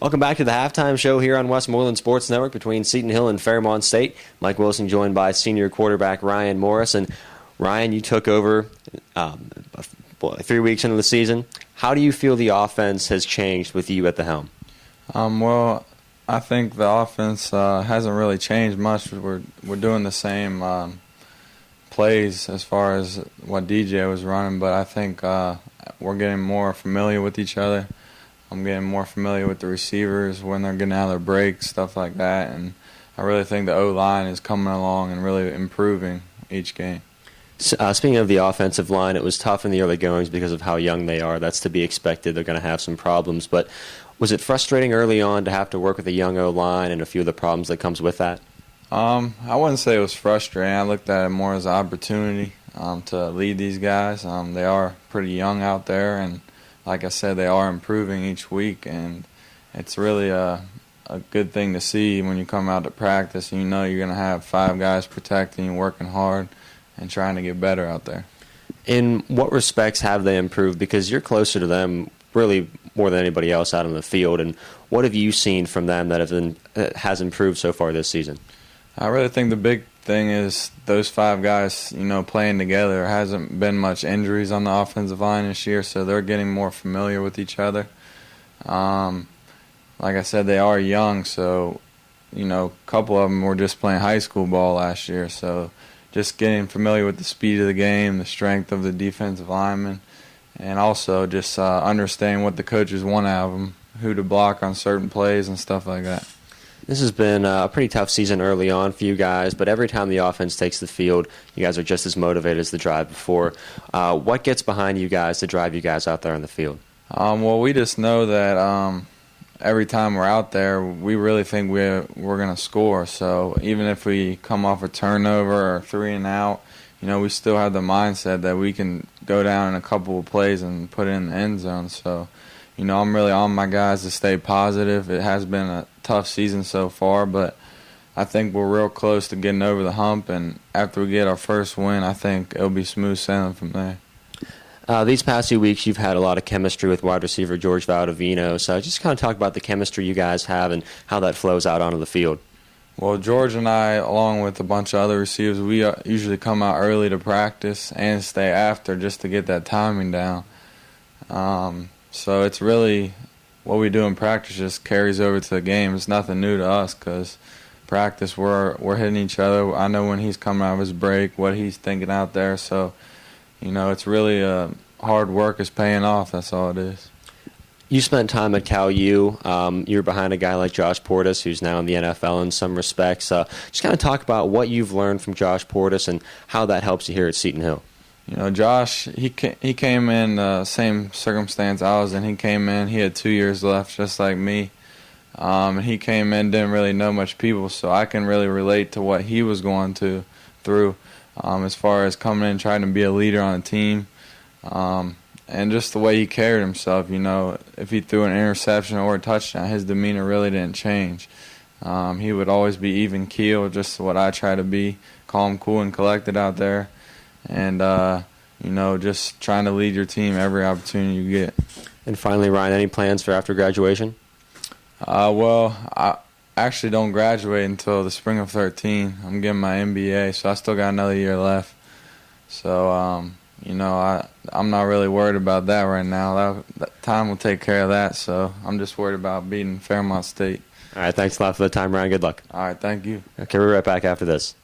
Welcome back to the halftime show here on Westmoreland Sports Network between Seton Hill and Fairmont State. Mike Wilson joined by senior quarterback Ryan Morris. And Ryan, you took over 3 weeks into the season. How do you feel the offense has changed with you at the helm? Well, I think the offense hasn't really changed much. We're doing the same plays as far as what DJ was running, but I think we're getting more familiar with each other. I'm getting more familiar with the receivers when they're getting out of their breaks, stuff like that, and I really think the O-line is coming along and really improving each game. Speaking of the offensive line, it was tough in the early goings because of how young they are. That's to be expected. They're going to have some problems, but was it frustrating early on to have to work with a young O-line and a few of the problems that comes with that? I wouldn't say it was frustrating. I looked at it more as an opportunity to lead these guys. They are pretty young out there, and like I said, they are improving each week, and it's really a good thing to see when you come out to practice and you know you're going to have 5 guys protecting you, working hard, and trying to get better out there. In what respects have they improved? Because you're closer to them really more than anybody else out on the field, and what have you seen from them that has improved so far this season? I really think the big thing is those 5 guys, playing together. There hasn't been much injuries on the offensive line this year, so they're getting more familiar with each other. Like I said, they are young, so, a couple of them were just playing high school ball last year, so just getting familiar with the speed of the game, the strength of the defensive linemen, and also just understanding what the coaches want out of them, who to block on certain plays and stuff like that. This has been a pretty tough season early on for you guys, but every time the offense takes the field, you guys are just as motivated as the drive before. What gets behind you guys to drive you guys out there on the field? Well, we just know that every time we're out there, we really think we're going to score. So even if we come off a turnover or 3 and out, we still have the mindset that we can go down in a couple of plays and put it in the end zone. So, I'm really on my guys to stay positive. It has been a tough season so far, but I think we're real close to getting over the hump, and after we get our first win, I think it'll be smooth sailing from there. These past few weeks, you've had a lot of chemistry with wide receiver George Valdivino, so just kind of talk about the chemistry you guys have and how that flows out onto the field. Well, George and I, along with a bunch of other receivers, we usually come out early to practice and stay after just to get that timing down. So it's really what we do in practice just carries over to the game. It's nothing new to us because practice we're hitting each other. I know when he's coming out of his break, what he's thinking out there. So, it's really hard work is paying off. That's all it is. You spent time at Cal U. You're behind a guy like Josh Portis, who's now in the NFL in some respects. Just kind of talk about what you've learned from Josh Portis and how that helps you here at Seton Hill. Josh, he came in the same circumstance I was in. He came in, he had 2 years left, just like me. And he came in, didn't really know much people, so I can really relate to what he was going through as far as coming in, trying to be a leader on a team. And just the way he carried himself, if he threw an interception or a touchdown, his demeanor really didn't change. He would always be even keel, just what I try to be, calm, cool, and collected out there. And, just trying to lead your team every opportunity you get. And finally, Ryan, any plans for after graduation? Well, I actually don't graduate until the spring of 13. I'm getting my MBA, so I still got another year left. So, I'm not really worried about that right now. That time will take care of that, so I'm just worried about beating Fairmont State. All right, thanks a lot for the time, Ryan. Good luck. All right, thank you. Okay, we'll be right back after this.